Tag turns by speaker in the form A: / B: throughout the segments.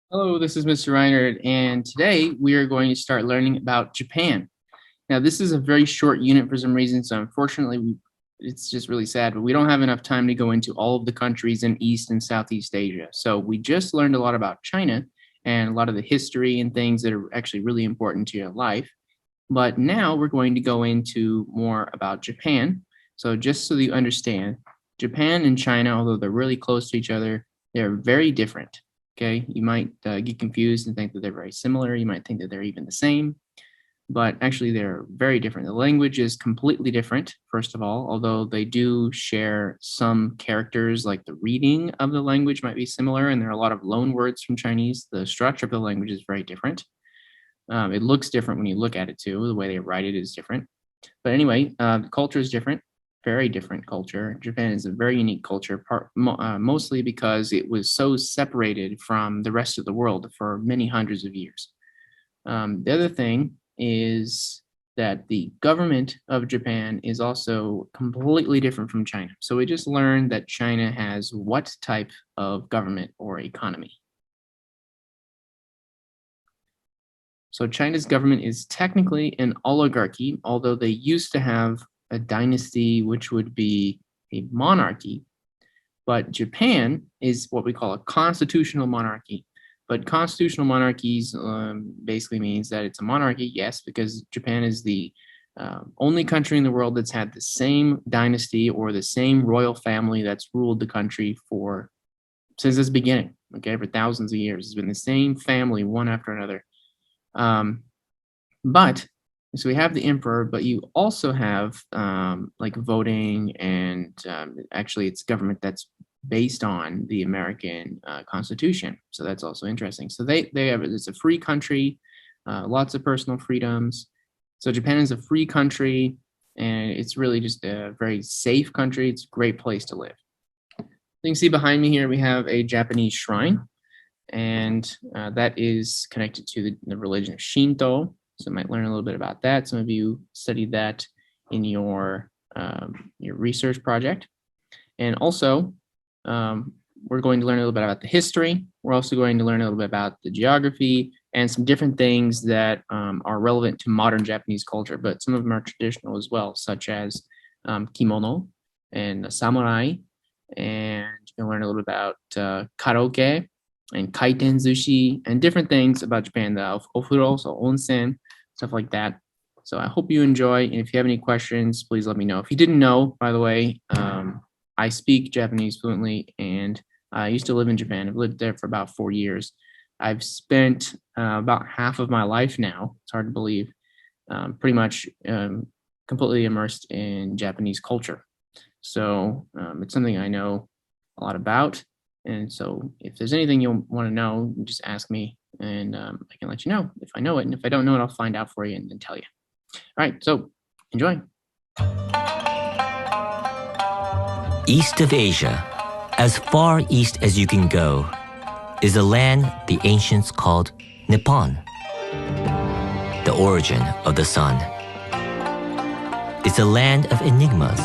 A: Hello, this is Mr. Reinhardt, and today we are going to start learning about Japan. Now, this is a very short unit for some reason, so unfortunately, it's just really sad, but we don't have enough time to go into all of the countries in East and Southeast Asia. So we just learned a lot about China and a lot of the history and things that are actually really important to your life. But now we're going to go into more about Japan. So just so you understand, Japan and China, although they're really close to each other, they're very different. Okay, you might get confused and think that they're very similar. You might think that they're even the same, but actually they're very different. The language is completely different, first of all, although they do share some characters, like the reading of the language might be similar, and there are a lot of loan words from Chinese. The structure of the language is very different. It looks different when you look at it too. The way they write it is different. But anyway, the culture is different, very different culture. Japan is a very unique culture, mostly because it was so separated from the rest of the world for many hundreds of years. The other thing is that the government of Japan is also completely different from China. So we just learned that China has what type of government or economy? So China's government is technically an oligarchy, although they used to have a dynasty, which would be a monarchy. But Japan is what we call a constitutional monarchy. But constitutional monarchies basically means that it's a monarchy, yes, because Japan is the only country in the world that's had the same dynasty or the same royal family that's ruled the country for since its beginning. Okay, for thousands of years, it's been the same family, one after another. But so we have the emperor, but you also have like voting, and actually it's government that's based on the American Constitution. So that's also interesting. So they have it's a free country, lots of personal freedoms. So Japan is a free country, and it's really just a very safe country. It's a great place to live. You can see behind me here we have a Japanese shrine, and that is connected to the religion of Shinto. So I might learn a little bit about that. Some of you studied that in your research project. And also, we're going to learn a little bit about the history. We're also going to learn a little bit about the geography and some different things that are relevant to modern Japanese culture, but some of them are traditional as well, such as kimono and samurai. And you can learn a little bit about karaoke and kaiten sushi and different things about Japan, the ofuro, so onsen, stuff like that. So I hope you enjoy. And if you have any questions, please let me know. If you didn't know, by the way, I speak Japanese fluently, and I used to live in Japan. I've lived there for about 4 years. I've spent about half of my life now, it's hard to believe, pretty much completely immersed in Japanese culture. So it's something I know a lot about. And so if there's anything you'll want to know, just ask me, and I can let you know if I know it. And if I don't know it, I'll find out for you and then tell you. All right, so enjoy.
B: East of Asia, as far east as you can go, is a land the ancients called Nippon, the origin of the sun. It's a land of enigmas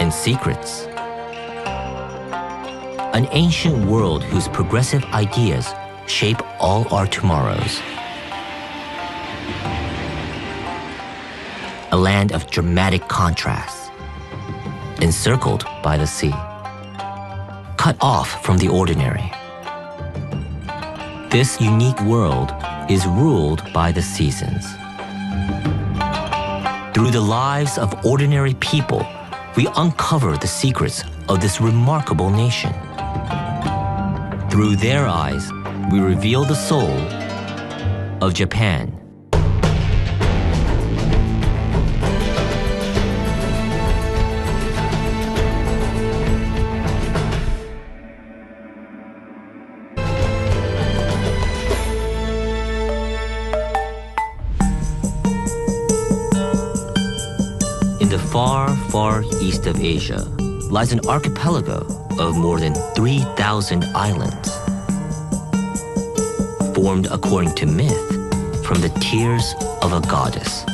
B: and secrets. An ancient world whose progressive ideas shape all our tomorrows. A land of dramatic contrasts, encircled by the sea, cut off from the ordinary. This unique world is ruled by the seasons. Through the lives of ordinary people, we uncover the secrets of this remarkable nation. Through their eyes, we reveal the soul of Japan. In the far, far east of Asia lies an archipelago of more than 3,000 islands, formed according to myth from the tears of a goddess.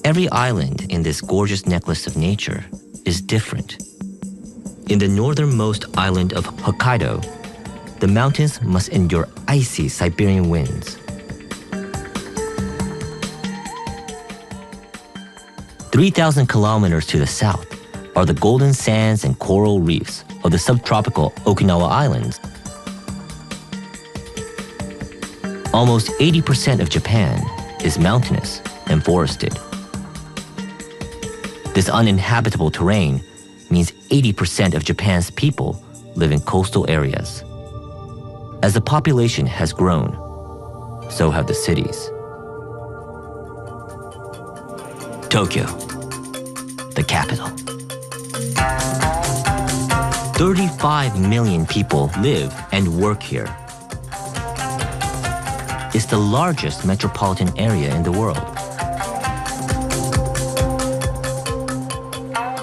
B: Every island in this gorgeous necklace of nature is different. In the northernmost island of Hokkaido, the mountains must endure icy Siberian winds. 3,000 kilometers to the south are the golden sands and coral reefs of the subtropical Okinawa Islands. Almost 80% of Japan is mountainous and forested. This uninhabitable terrain means 80% of Japan's people live in coastal areas. As the population has grown, so have the cities. Tokyo, the capital. 35 million people live and work here. It's the largest metropolitan area in the world.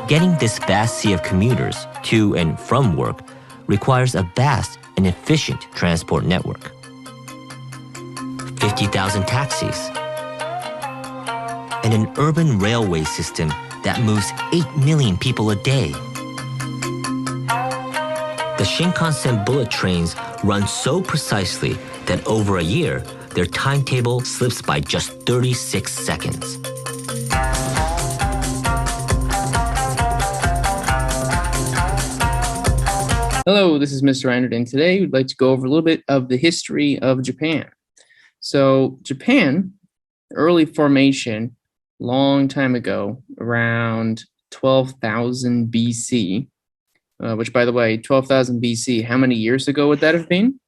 B: Getting this vast sea of commuters to and from work requires a vast and efficient transport network. 50,000 taxis, and an urban railway system that moves 8 million people a day. The Shinkansen bullet trains run so precisely that over a year, their timetable slips by just 36 seconds.
A: Hello, this is Mr. Reinert, and today we'd like to go over a little bit of the history of Japan. So Japan, early formation, long time ago, around 12,000 BC, which, by the way, 12,000 BC, how many years ago would that have been?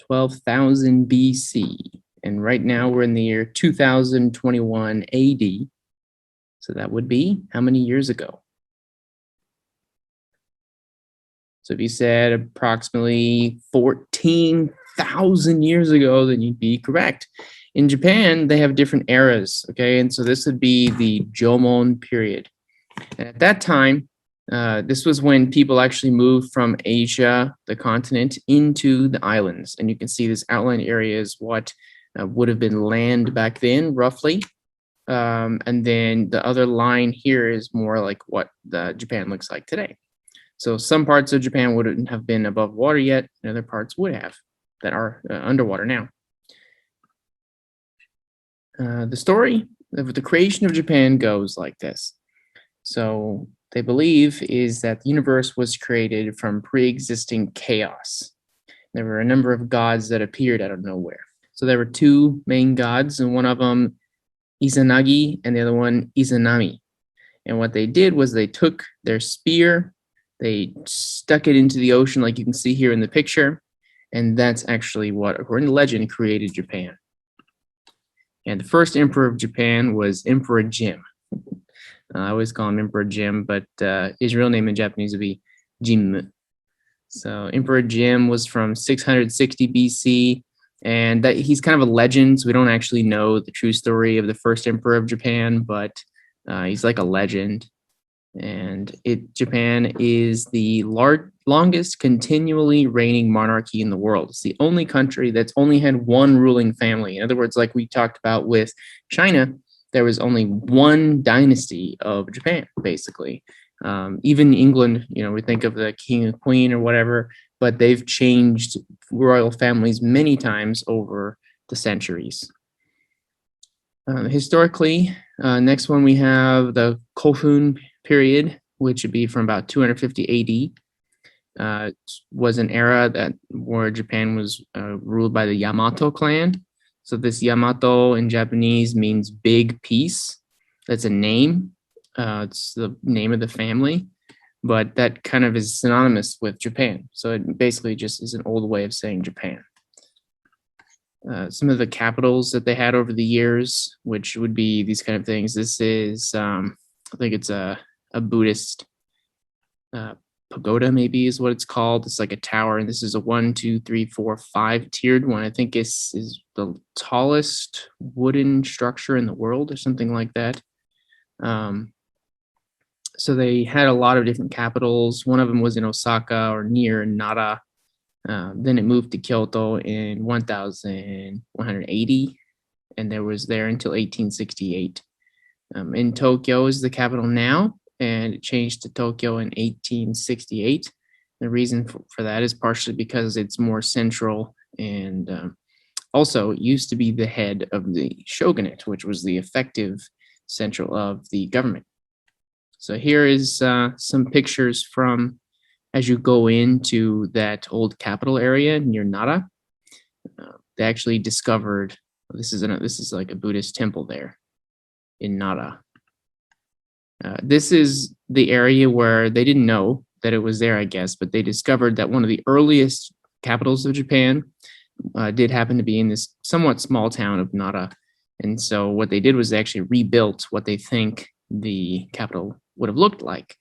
A: 12,000 BC. And right now we're in the year 2021 AD. So that would be how many years ago? So if you said approximately 14,000 years ago, then you'd be correct. In Japan, they have different eras, okay? And so this would be the Jomon period. And at that time, this was when people actually moved from Asia, the continent, into the islands. And you can see this outline area is what would have been land back then, roughly. And then the other line here is more like what Japan looks like today. So some parts of Japan wouldn't have been above water yet, and other parts would have that are underwater now. The story of the creation of Japan goes like this. So they believe is that the universe was created from pre-existing chaos. There were a number of gods that appeared out of nowhere. So there were two main gods, and one of them Izanagi and the other one Izanami. And what they did was they took their spear, they stuck it into the ocean like you can see here in the picture, and that's actually what, according to legend, created Japan. And the first emperor of Japan was Emperor Jim. I always call him Emperor Jim, but his real name in Japanese would be Jim. So Emperor Jim was from 660 BC, and that he's kind of a legend, so we don't actually know the true story of the first emperor of Japan, but he's like a legend. And Japan is the longest continually reigning monarchy in the world. It's the only country that's only had one ruling family. In other words, like we talked about with China, there was only one dynasty of Japan, basically. Even England, we think of the king and queen or whatever, but they've changed royal families many times over the centuries. Historically, next one we have the Kofun period, which would be from about 250 AD. Was an era where Japan was ruled by the Yamato clan. So this Yamato in Japanese means big piece. That's a name. It's the name of the family, but that kind of is synonymous with Japan. So it basically just is an old way of saying Japan. Some of the capitals that they had over the years, which would be these kind of things. This is, I think it's a Buddhist pagoda, maybe is what it's called. It's like a tower, and this is a 1, 2, 3, 4, 5 tiered one. I think is the tallest wooden structure in the world, or something like that. So they had a lot of different capitals. One of them was in Osaka or near Nara. Then it moved to Kyoto in 1180, and there was there until 1868. In Tokyo is the capital now, and it changed to Tokyo in 1868. The reason for that is partially because it's more central, and also it used to be the head of the shogunate, which was the effective central of the government. So here is some pictures from as you go into that old capital area near Nara. They actually discovered this is like a Buddhist temple there in Nara. This is the area where they didn't know that it was there, I guess, but they discovered that one of the earliest capitals of Japan did happen to be in this somewhat small town of Nara. And so what they did was they actually rebuilt what they think the capital would have looked like.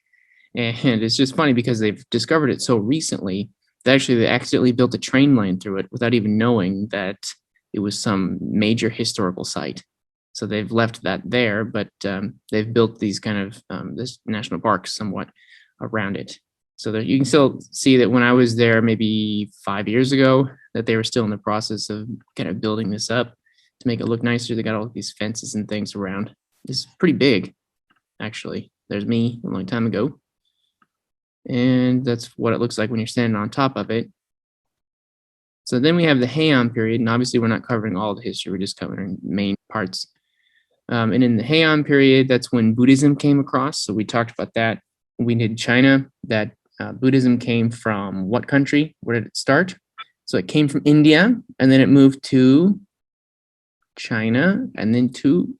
A: And it's just funny because they've discovered it so recently that actually they accidentally built a train line through it without even knowing that it was some major historical site. So they've left that there, but they've built these kind of this national park somewhat around it. So that you can still see that when I was there maybe 5 years ago, that they were still in the process of kind of building this up to make it look nicer. They got all these fences and things around. It's pretty big, actually. There's me a long time ago. And that's what it looks like when you're standing on top of it. So then we have the Heian period, and obviously we're not covering all the history, we're just covering main parts. And in the Heian period, that's when Buddhism came across. So we talked about that. We did China, that Buddhism came from what country? Where did it start? So it came from India, and then it moved to China, and then to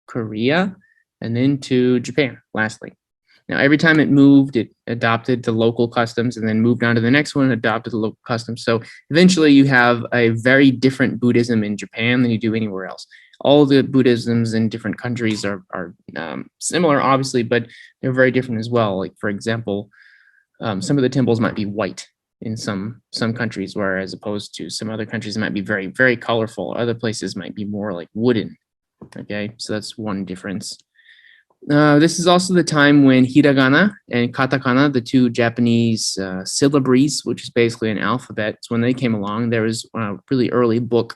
A: Korea, and then to Japan, lastly. Now, every time it moved, it adopted the local customs and then moved on to the next one, adopted the local customs. So eventually you have a very different Buddhism in Japan than you do anywhere else. All the Buddhisms in different countries are similar, obviously, but they're very different as well. Like, for example, some of the temples might be white in some countries, whereas opposed to some other countries, it might be very, very colorful. Other places might be more like wooden. Okay, so that's one difference. This is also the time when hiragana and katakana, the two Japanese syllabaries, which is basically an alphabet, when they came along. There was a really early book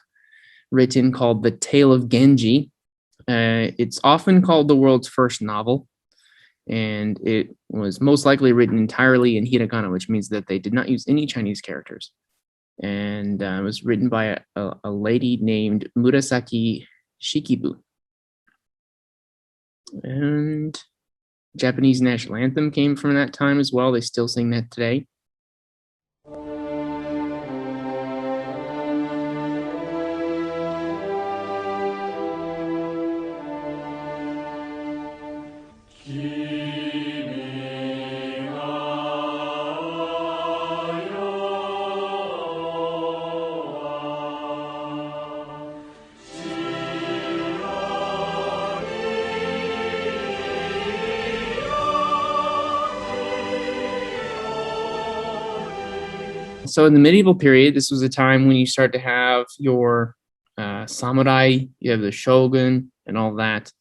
A: written called The Tale of Genji. It's often called the world's first novel, and it was most likely written entirely in hiragana, which means that they did not use any Chinese characters. And it was written by a lady named Murasaki Shikibu. And Japanese national anthem came from that time as well. They still sing that today. So in the medieval period, this was a time when you start to have your samurai, you have the shogun and all that,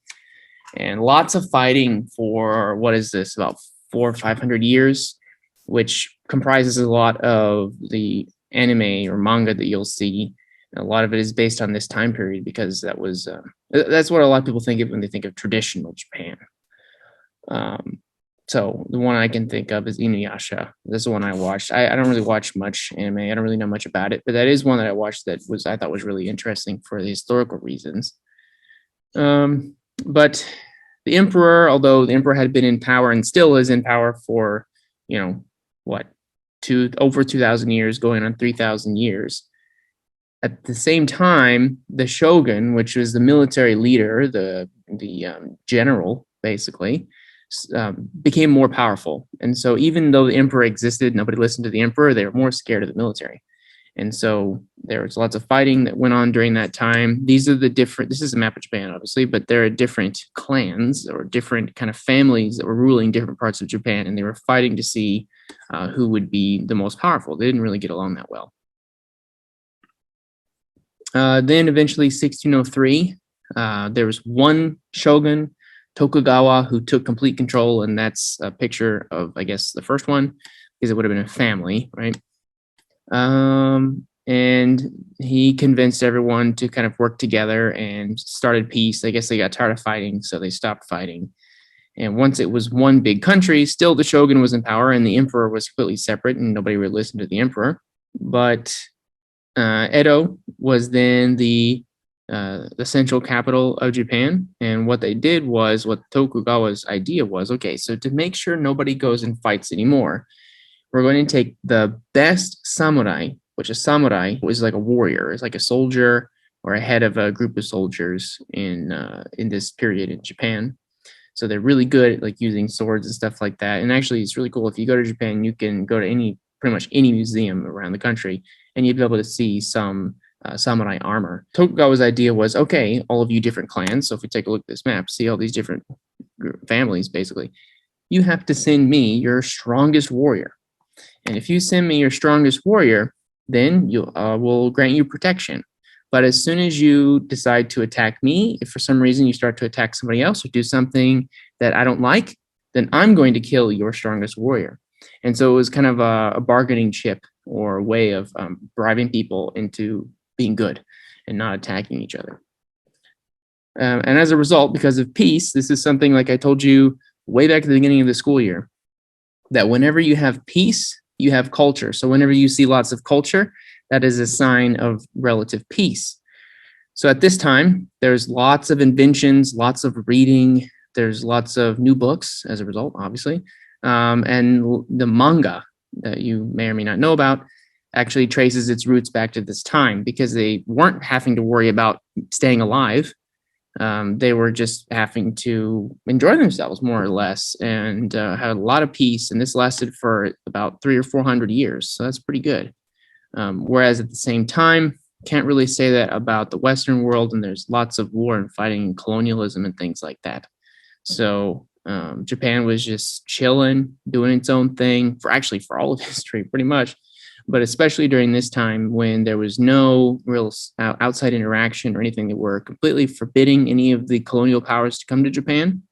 A: and lots of fighting for, what is this, about 400 or 500 years, which comprises a lot of the anime or manga that you'll see. And a lot of it is based on this time period because that's what a lot of people think of when they think of traditional Japan. So the one I can think of is Inuyasha. That's the one I watched. I don't really watch much anime. I don't really know much about it, but that is one that I watched that I thought was really interesting for the historical reasons. But the emperor, although the emperor had been in power and still is in power for, over 2,000 years, going on 3,000 years. At the same time, the shogun, which was the military leader, the general, basically, became more powerful. And so even though the emperor existed, nobody listened to the emperor. They were more scared of the military. And so there was lots of fighting that went on during that time. This is a map of Japan, obviously, but there are different clans or different kind of families that were ruling different parts of Japan, and they were fighting to see who would be the most powerful. They didn't really get along that well. Then eventually 1603, there was one shogun, Tokugawa, who took complete control, and that's a picture of, I guess, the first one, because it would have been a family, right? And he convinced everyone to kind of work together and started peace. I guess they got tired of fighting, so they stopped fighting. And once it was one big country, still the shogun was in power and the emperor was completely separate and nobody would listen to the emperor. But Edo was then the central capital of Japan. And what they did was, what Tokugawa's idea was, okay, so to make sure nobody goes and fights anymore, we're going to take the best samurai, which a samurai is like a warrior, is like a soldier or a head of a group of soldiers in this period in Japan. So they're really good at like using swords and stuff like that. And actually, it's really cool. If you go to Japan, you can go to pretty much any museum around the country, and you'd be able to see some samurai armor. Tokugawa's idea was, okay, all of you different clans. So if we take a look at this map, see all these different families, basically, you have to send me your strongest warrior. And if you send me your strongest warrior, then we'll grant you protection. But as soon as you decide to attack me, if for some reason you start to attack somebody else or do something that I don't like, then I'm going to kill your strongest warrior. And so it was kind of a bargaining chip or a way of bribing people into being good and not attacking each other. And as a result, because of peace, this is something like I told you way back at the beginning of the school year, that whenever you have peace, you have culture. So whenever you see lots of culture, that is a sign of relative peace. So at this time, there's lots of inventions, lots of reading, there's lots of new books as a result, obviously. And the manga that you may or may not know about actually traces its roots back to this time because they weren't having to worry about staying alive. They were just having to enjoy themselves more or less and had a lot of peace. And this lasted for about 300 or 400 years. So that's pretty good. Whereas at the same time, can't really say that about the Western world, and there's lots of war and fighting and colonialism and things like that. So Japan was just chilling, doing its own thing for all of history, pretty much. But especially during this time when there was no real outside interaction or anything, that were completely forbidding any of the colonial powers to come to Japan.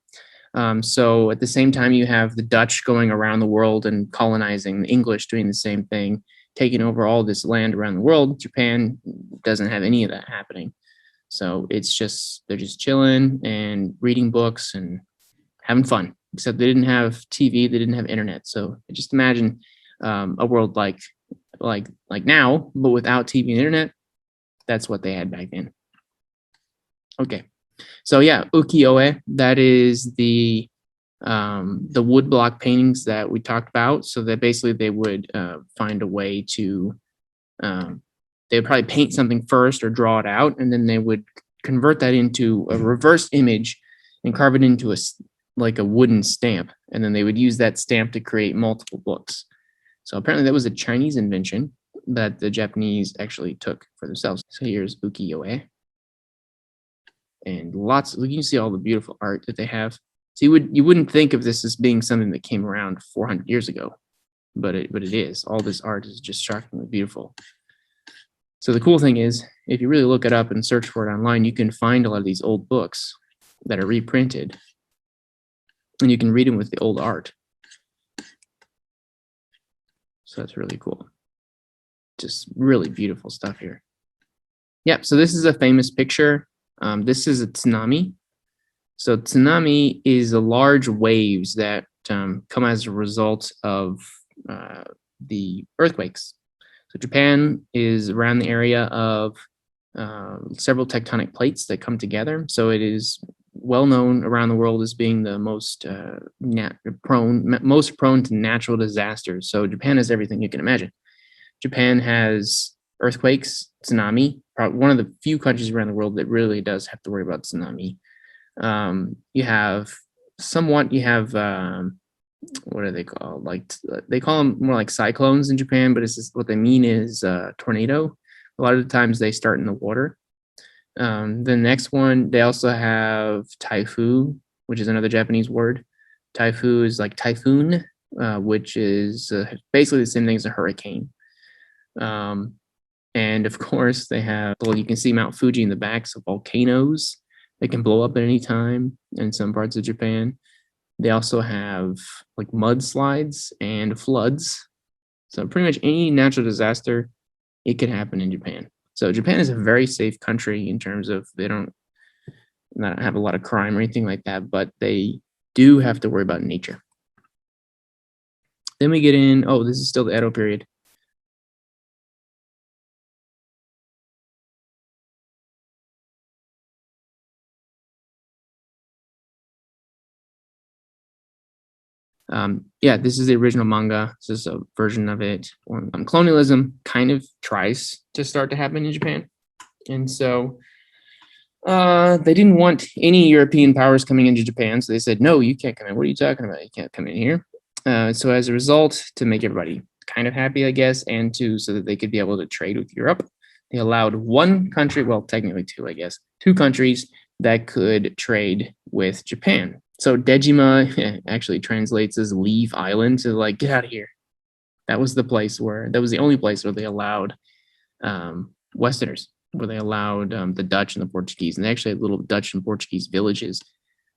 A: So at the same time, you have the Dutch going around the world and colonizing, the English doing the same thing, taking over all this land around the world. Japan doesn't have any of that happening. So they're just chilling and reading books and having fun, except they didn't have TV, they didn't have internet. So just imagine a world like now, but without TV and internet. That's what they had back then. Okay. So yeah, ukiyo-e, that is the woodblock paintings that we talked about. So that basically they would find a way to, they would probably paint something first or draw it out, and then they would convert that into a reverse image and carve it into like a wooden stamp. And then they would use that stamp to create multiple books. So apparently that was a Chinese invention that the Japanese actually took for themselves. So here's ukiyo-e. And you can see all the beautiful art that they have. So you wouldn't think of this as being something that came around 400 years ago, but it is. All this art is just shockingly beautiful. So the cool thing is, if you really look it up and search for it online, you can find a lot of these old books that are reprinted, and you can read them with the old art. So that's really cool. Just really beautiful stuff here. Yep, so this is a famous picture. This is a tsunami. So tsunami is the large waves that come as a result of the earthquakes. So Japan is around the area of several tectonic plates that come together. So it is well known around the world as being the most prone to natural disasters. So Japan has everything you can imagine. Japan has earthquakes, tsunami, probably one of the few countries around the world that really does have to worry about tsunami. You have what are they called? Like they call them more like cyclones in Japan, but it's just, what they mean is tornado. A lot of the times they start in the water. The next one, they also have typhoon, which is another Japanese word. Typhoon is like typhoon, which is basically the same thing as a hurricane. And of course, they have, well, you can see Mount Fuji in the back, so volcanoes that can blow up at any time in some parts of Japan. They also have like mudslides and floods. So pretty much any natural disaster, it can happen in Japan. So Japan is a very safe country in terms of they don't not have a lot of crime or anything like that, but they do have to worry about nature. Then we get in, oh, this is still the Edo period. Yeah, this is the original manga. This is a version of it. Colonialism kind of tries to start to happen in Japan. And so they didn't want any European powers coming into Japan. So they said, no, you can't come in. What are you talking about? You can't come in here. So as a result, to make everybody kind of happy, I guess, and so that they could be able to trade with Europe, they allowed one country, well, technically two, I guess, two countries that could trade with Japan. So Dejima actually translates as leave island, to like, get out of here. That was the only place where they allowed Westerners, where they allowed the Dutch and the Portuguese. And they actually had little Dutch and Portuguese villages.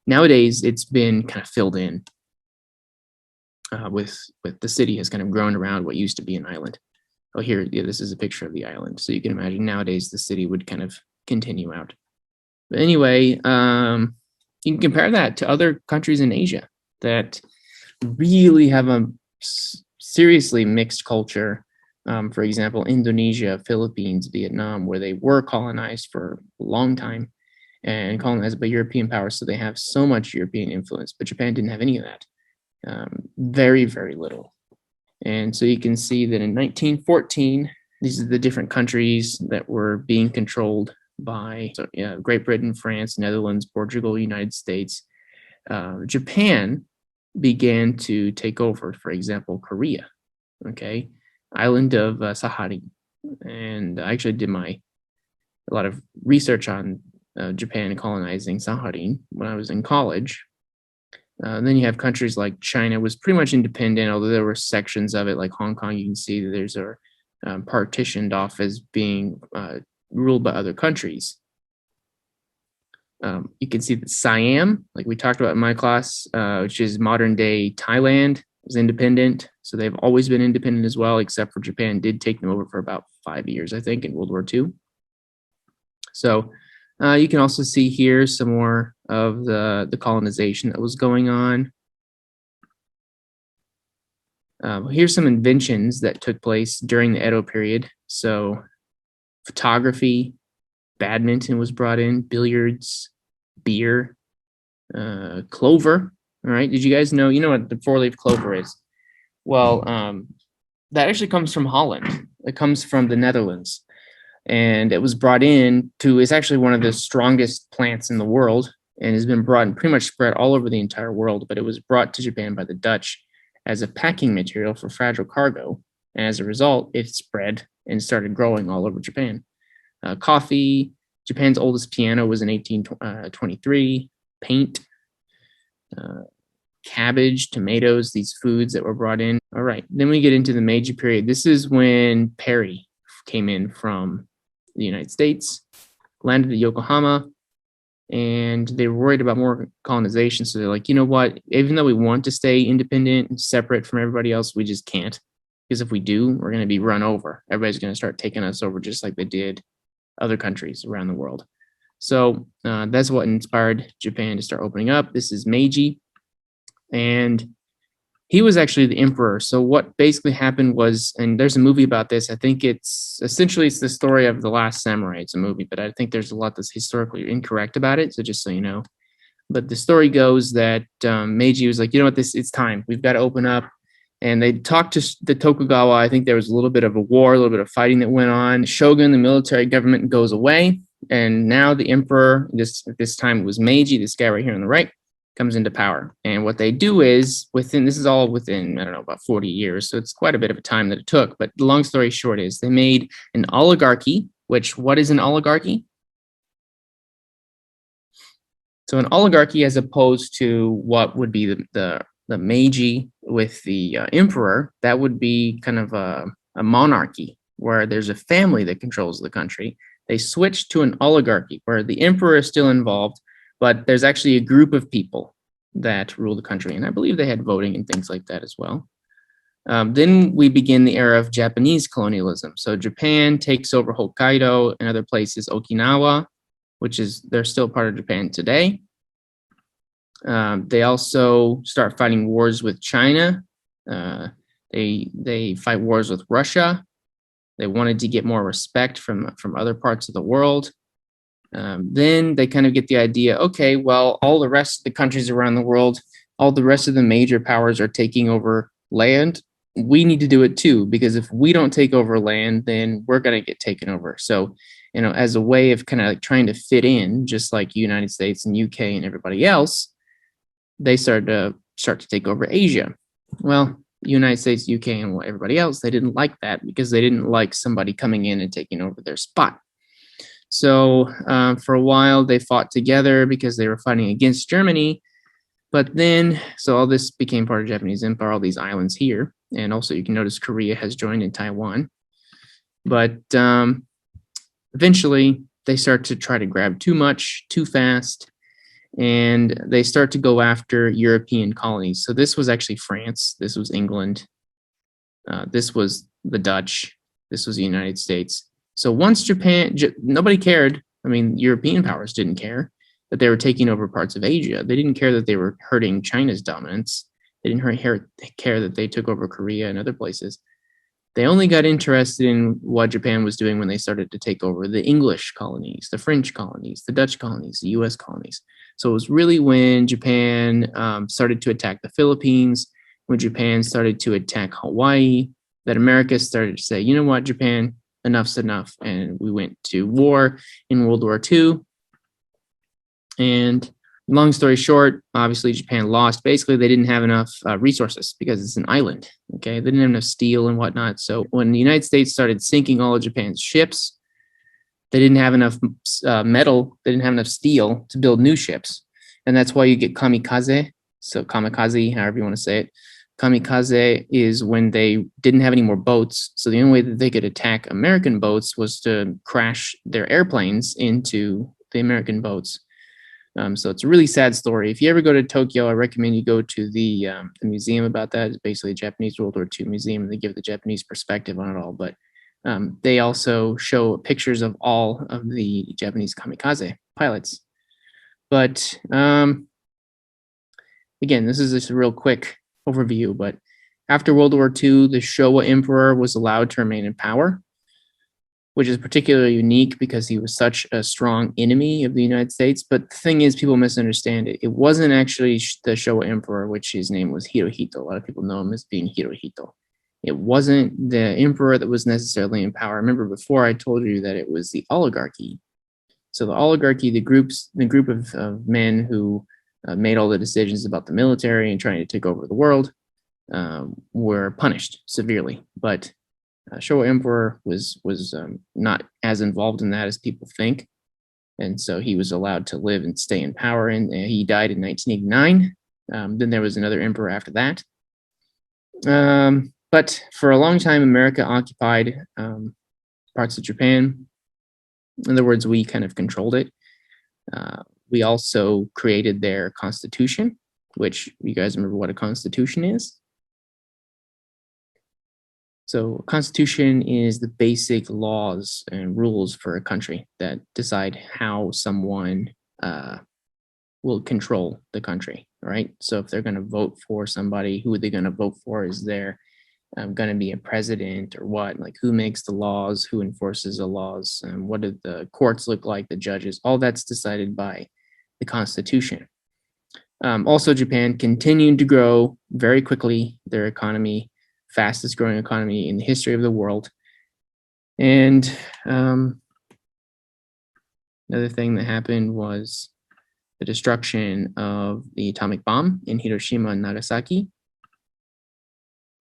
A: Nowadays, it's been kind of filled in with the city has kind of grown around what used to be an island. Oh, here, yeah, this is a picture of the island. So you can imagine nowadays the city would kind of continue out. But anyway, you can compare that to other countries in Asia that really have a seriously mixed culture. For example, Indonesia, Philippines, Vietnam, where they were colonized for a long time and colonized by European powers. So they have so much European influence, but Japan didn't have any of that. Very, very little. And so you can see that in 1914, these are the different countries that were being controlled by Great Britain, France, Netherlands, Portugal, United States. Japan began to take over, for example, Korea, okay, island of Sakhalin. And I actually did a lot of research on Japan colonizing Sakhalin when I was in college. Then you have countries like China was pretty much independent, although there were sections of it, like Hong Kong. You can see that there's partitioned off as being ruled by other countries. You can see that Siam, like we talked about in my class, which is modern day Thailand, is independent. So they've always been independent as well, except for Japan did take them over for about 5 years, I think, in World War II. So you can also see here some more of the colonization that was going on. Here's some inventions that took place during the Edo period. So photography, badminton was brought in, billiards, beer, clover. All right. Did you guys know, what the four-leaf clover is? Well, that actually comes from Holland. It comes from the Netherlands. And it was brought in it's actually one of the strongest plants in the world and has been brought and pretty much spread all over the entire world. But it was brought to Japan by the Dutch as a packing material for fragile cargo. And as a result, it spread and started growing all over Japan. Coffee, Japan's oldest piano was in 1823. Paint, cabbage, tomatoes, these foods that were brought in. All right, then we get into the Meiji period. This is when Perry came in from the United States, landed at Yokohama, and they were worried about more colonization. So they're like, you know what? Even though we want to stay independent and separate from everybody else, we just can't. Because if we do, we're going to be run over. Everybody's going to start taking us over just like they did other countries around the world. So that's what inspired Japan to start opening up. This is Meiji. And he was actually the emperor. So what basically happened was, and there's a movie about this. I think it's the story of The Last Samurai. It's a movie, but I think there's a lot that's historically incorrect about it. So just so you know, but the story goes that Meiji was like, you know what, it's time. We've got to open up. And they talked to the Tokugawa. I think there was a little bit of a war, a little bit of fighting that went on. Shogun, the military government, goes away. And now the emperor, this time it was Meiji, this guy right here on the right, comes into power. And what they do is this is all within, I don't know, about 40 years. So it's quite a bit of a time that it took. But the long story short is they made an oligarchy, what is an oligarchy? So an oligarchy, as opposed to what would be the Meiji with the emperor, that would be kind of a monarchy where there's a family that controls the country. They switched to an oligarchy where the emperor is still involved, but there's actually a group of people that rule the country. And I believe they had voting and things like that as well. Then we begin the era of Japanese colonialism. So Japan takes over Hokkaido and other places, Okinawa, they're still part of Japan today. They also start fighting wars with China. They fight wars with Russia. They wanted to get more respect from other parts of the world. Then they kind of get the idea, okay, well, all the rest of the countries around the world, all the rest of the major powers are taking over land. We need to do it too, because if we don't take over land, then we're going to get taken over. So, as a way of kind of like trying to fit in, just like United States and UK and everybody else, they start to take over Asia. Well, United States, UK, and everybody else, they didn't like that because they didn't like somebody coming in and taking over their spot. So for a while, they fought together because they were fighting against Germany. But then, so all this became part of Japanese Empire, all these islands here. And also you can notice Korea has joined in Taiwan. But eventually, they start to try to grab too much, too fast. And they start to go after European colonies. So this was actually France. This was England. This was the Dutch. This was the United States. So once Japan, nobody cared. I mean, European powers didn't care that they were taking over parts of Asia. They didn't care that they were hurting China's dominance. They didn't care that they took over Korea and other places. They only got interested in what Japan was doing when they started to take over the English colonies, the French colonies, the Dutch colonies, the US colonies. So it was really when Japan started to attack the Philippines, when Japan started to attack Hawaii, that America started to say, you know what, Japan, enough's enough. And we went to war in World War II. And long story short, obviously Japan lost. Basically, they didn't have enough resources because it's an island. Okay, they didn't have enough steel and whatnot. So when the United States started sinking all of Japan's ships, they didn't have enough metal. They didn't have enough steel to build new ships, and that's why you get kamikaze. So kamikaze, however you want to say it. Kamikaze is when they didn't have any more boats. So the only way that they could attack American boats was to crash their airplanes into the American boats. So it's a really sad story. If you ever go to Tokyo, I recommend you go to the museum about that. It's basically a Japanese World War II museum, and they give the Japanese perspective on it all. But they also show pictures of all of the Japanese kamikaze pilots. But again, this is just a real quick overview. But after World War II, the Showa emperor was allowed to remain in power, which is particularly unique because he was such a strong enemy of the United States. But the thing is, people misunderstand it. It wasn't actually the Showa emperor, which his name was Hirohito. A lot of people know him as being Hirohito. It wasn't the emperor that was necessarily in power. Remember before I told you that it was the oligarchy. So the oligarchy, the group of men who made all the decisions about the military and trying to take over the world were punished severely. But Showa Emperor was not as involved in that as people think, and so he was allowed to live and stay in power. And he died in 1989. Then there was another emperor after that. But for a long time, America occupied parts of Japan. In other words, we kind of controlled it. We also created their constitution, which you guys remember what a constitution is? So a constitution is the basic laws and rules for a country that decide how someone will control the country, right? So if they're going to vote for somebody, who are they going to vote for? Is there going to be a president or what? Like who makes the laws, who enforces the laws, and what do the courts look like, the judges? All that's decided by the Constitution. Also, Japan continued to grow very quickly, their economy, fastest growing economy in the history of the world. And another thing that happened was the destruction of the atomic bomb in Hiroshima and Nagasaki.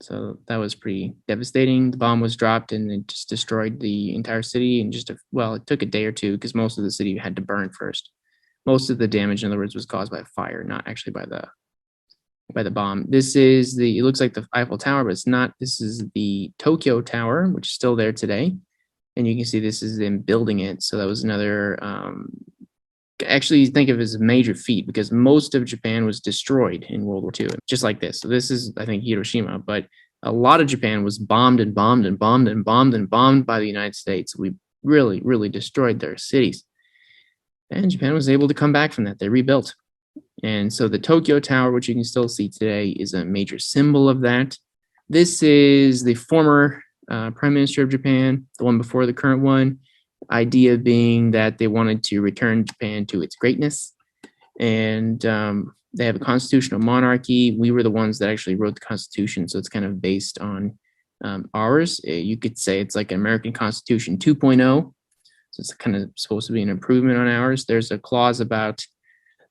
A: So that was pretty devastating. The bomb was dropped and it just destroyed the entire city in just it took a day or two because most of the city had to burn first. Most of the damage, in other words, was caused by fire, not actually by the bomb. This is it looks like the Eiffel Tower, but it's not. This is the Tokyo Tower, which is still there today. And you can see this is them building it. So that was another, actually think of it as a major feat because most of Japan was destroyed in World War II, just like this. So this is, I think, Hiroshima, but a lot of Japan was bombed and bombed and bombed and bombed and bombed by the United States. We really, really destroyed their cities. And Japan was able to come back from that. They rebuilt. And so the Tokyo Tower, which you can still see today, is a major symbol of that. This is the former Prime Minister of Japan, the one before the current one. Idea being that they wanted to return Japan to its greatness. And they have a constitutional monarchy. We were the ones that actually wrote the Constitution, so it's kind of based on ours. You could say it's like an American Constitution 2.0. So it's kind of supposed to be an improvement on ours. There's a clause about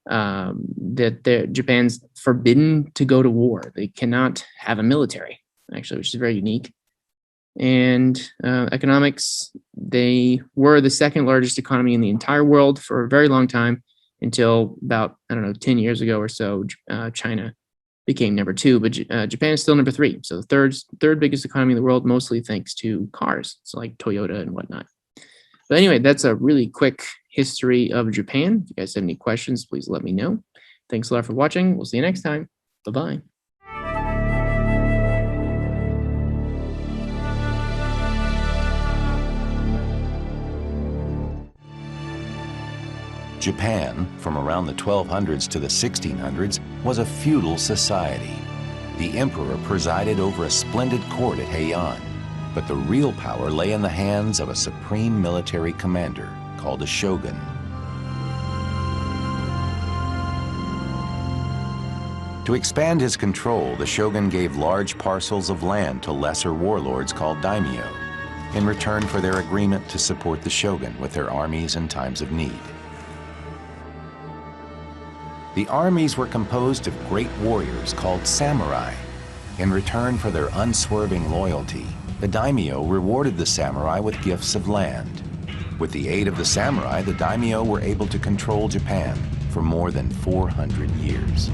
A: that Japan's forbidden to go to war. They cannot have a military, actually, which is very unique. And economics, they were the second largest economy in the entire world for a very long time until about, 10 years ago or so, China became number two, but Japan is still number three. So the third biggest economy in the world, mostly thanks to cars. So like Toyota and whatnot. But anyway, that's a really quick history of Japan. If you guys have any questions, please let me know. Thanks a lot for watching. We'll see you next time. Bye-bye.
C: Japan, from around the 1200s to the 1600s, was a feudal society. The emperor presided over a splendid court at Heian, but the real power lay in the hands of a supreme military commander called a shogun. To expand his control, the shogun gave large parcels of land to lesser warlords called daimyo, in return for their agreement to support the shogun with their armies in times of need. The armies were composed of great warriors called samurai. In return for their unswerving loyalty, the daimyo rewarded the samurai with gifts of land. With the aid of the samurai, the daimyo were able to control Japan for more than 400 years.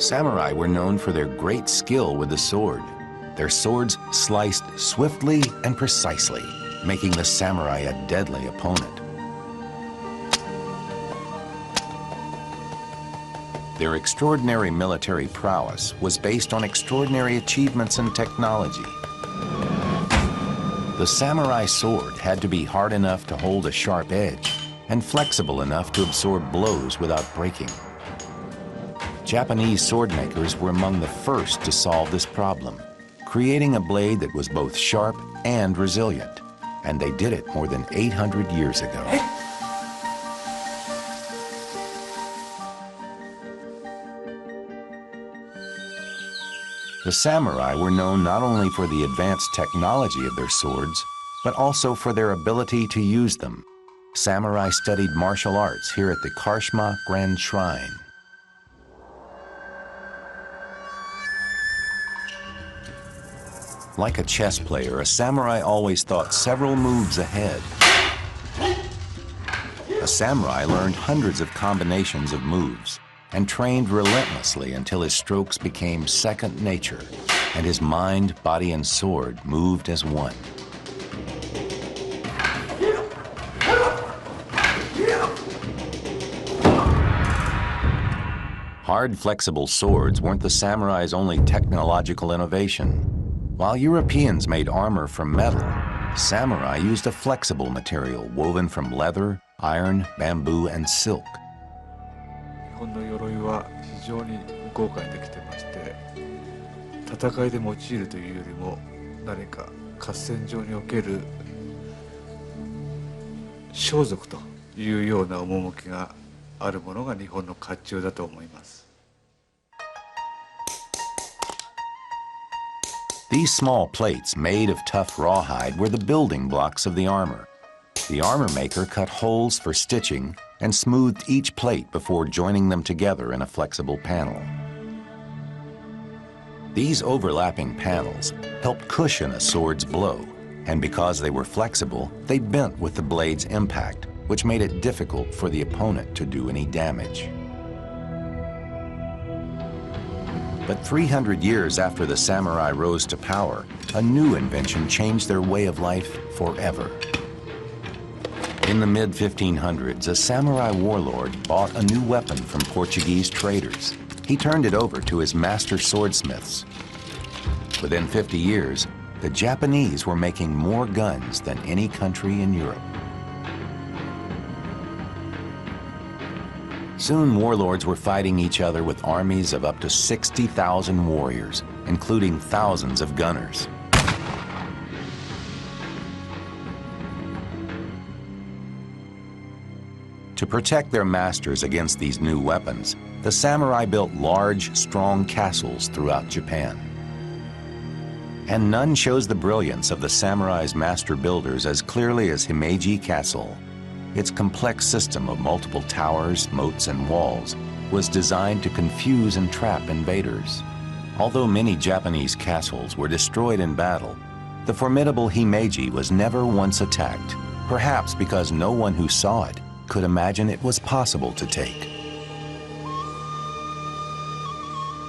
C: Samurai were known for their great skill with the sword. Their swords sliced swiftly and precisely, making the samurai a deadly opponent. Their extraordinary military prowess was based on extraordinary achievements in technology. The samurai sword had to be hard enough to hold a sharp edge and flexible enough to absorb blows without breaking. Japanese sword makers were among the first to solve this problem, creating a blade that was both sharp and resilient, and they did it more than 800 years ago. The samurai were known not only for the advanced technology of their swords, but also for their ability to use them. Samurai studied martial arts here at the Karshima Grand Shrine. Like a chess player, a samurai always thought several moves ahead. A samurai learned hundreds of combinations of moves and trained relentlessly until his strokes became second nature and his mind, body, and sword moved as one. Hard, flexible swords weren't the samurai's only technological innovation. While Europeans made armor from metal, samurai used a flexible material woven from leather, iron, bamboo, and silk.
D: 日本の鎧は非常に豪華にできてまして、戦いで用いるというよりも何か合戦場における装束というような趣があるものが日本の甲冑だと思います。
C: These small plates made of tough rawhide were the building blocks of the armor. The armor maker cut holes for stitching and smoothed each plate before joining them together in a flexible panel. These overlapping panels helped cushion a sword's blow, and because they were flexible, they bent with the blade's impact, which made it difficult for the opponent to do any damage. But 300 years after the samurai rose to power, a new invention changed their way of life forever. In the mid-1500s, a samurai warlord bought a new weapon from Portuguese traders. He turned it over to his master swordsmiths. Within 50 years, the Japanese were making more guns than any country in Europe. Soon warlords were fighting each other with armies of up to 60,000 warriors, including thousands of gunners. To protect their masters against these new weapons, the samurai built large, strong castles throughout Japan. And none shows the brilliance of the samurai's master builders as clearly as Himeji Castle. Its complex system of multiple towers, moats, and walls was designed to confuse and trap invaders. Although many Japanese castles were destroyed in battle, the formidable Himeji was never once attacked, perhaps because no one who saw it could imagine it was possible to take.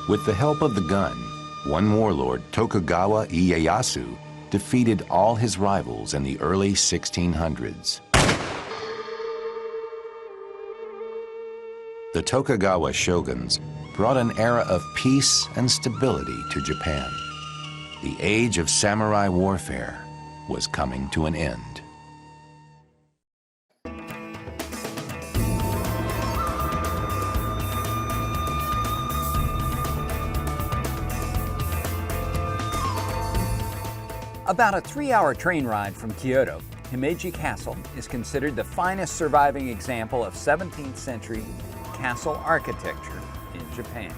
C: With the help of the gun, one warlord, Tokugawa Ieyasu, defeated all his rivals in the early 1600s. The Tokugawa shoguns brought an era of peace and stability to Japan. The age of samurai warfare was coming to an end.
E: About a 3-hour train ride from Kyoto, Himeji Castle is considered the finest surviving example of 17th century castle architecture in Japan.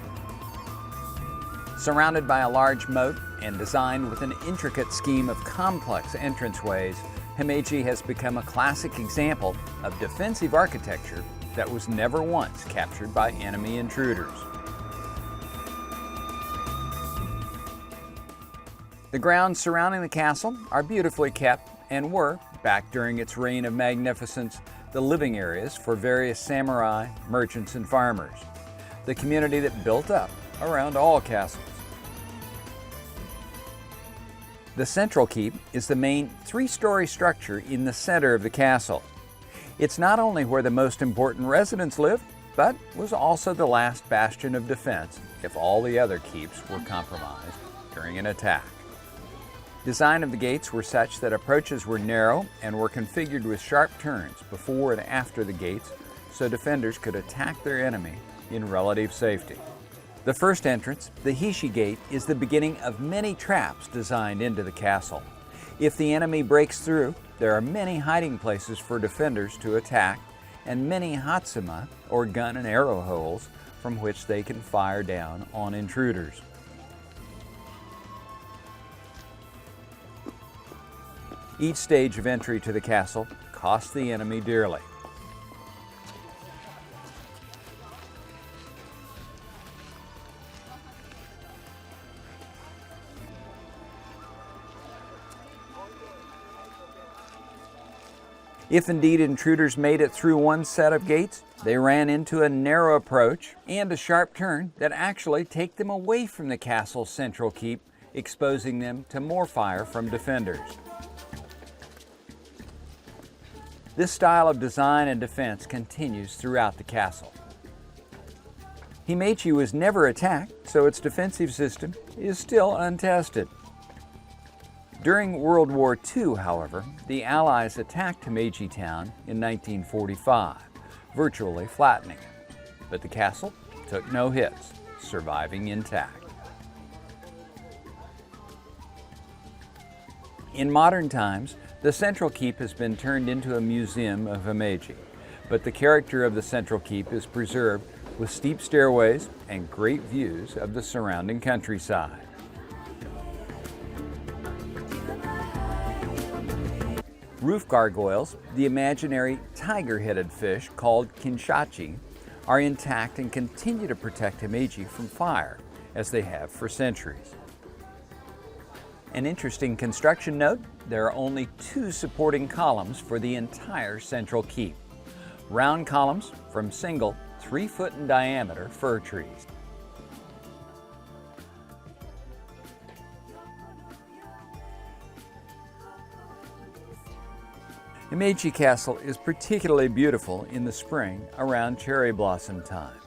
E: Surrounded by a large moat and designed with an intricate scheme of complex entranceways, Himeji has become a classic example of defensive architecture that was never once captured by enemy intruders. The grounds surrounding the castle are beautifully kept and were, back during its reign of magnificence, the living areas for various samurai, merchants, and farmers, the community that built up around all castles. The central keep is the main 3-story structure in the center of the castle. It's not only where the most important residents lived, but was also the last bastion of defense if all the other keeps were compromised during an attack. Design of the gates were such that approaches were narrow and were configured with sharp turns before and after the gates so defenders could attack their enemy in relative safety. The first entrance, the Hishi Gate, is the beginning of many traps designed into the castle. If the enemy breaks through, there are many hiding places for defenders to attack and many hatsuma, or gun and arrow holes, from which they can fire down on intruders. Each stage of entry to the castle cost the enemy dearly. If indeed intruders made it through one set of gates, they ran into a narrow approach and a sharp turn that actually take them away from the castle's central keep, exposing them to more fire from defenders. This style of design and defense continues throughout the castle. Himeji was never attacked, so its defensive system is still untested. During World War II, however, the Allies attacked Himeji town in 1945, virtually flattening it. But the castle took no hits, surviving intact. In modern times, the central keep has been turned into a museum of Himeji, but the character of the central keep is preserved with steep stairways and great views of the surrounding countryside. Roof gargoyles, the imaginary tiger-headed fish called kinshachi, are intact and continue to protect Himeji from fire, as they have for centuries. An interesting construction note, there are only 2 supporting columns for the entire central keep. Round columns from single 3-foot in diameter fir trees. Himeji Castle is particularly beautiful in the spring around cherry blossom time.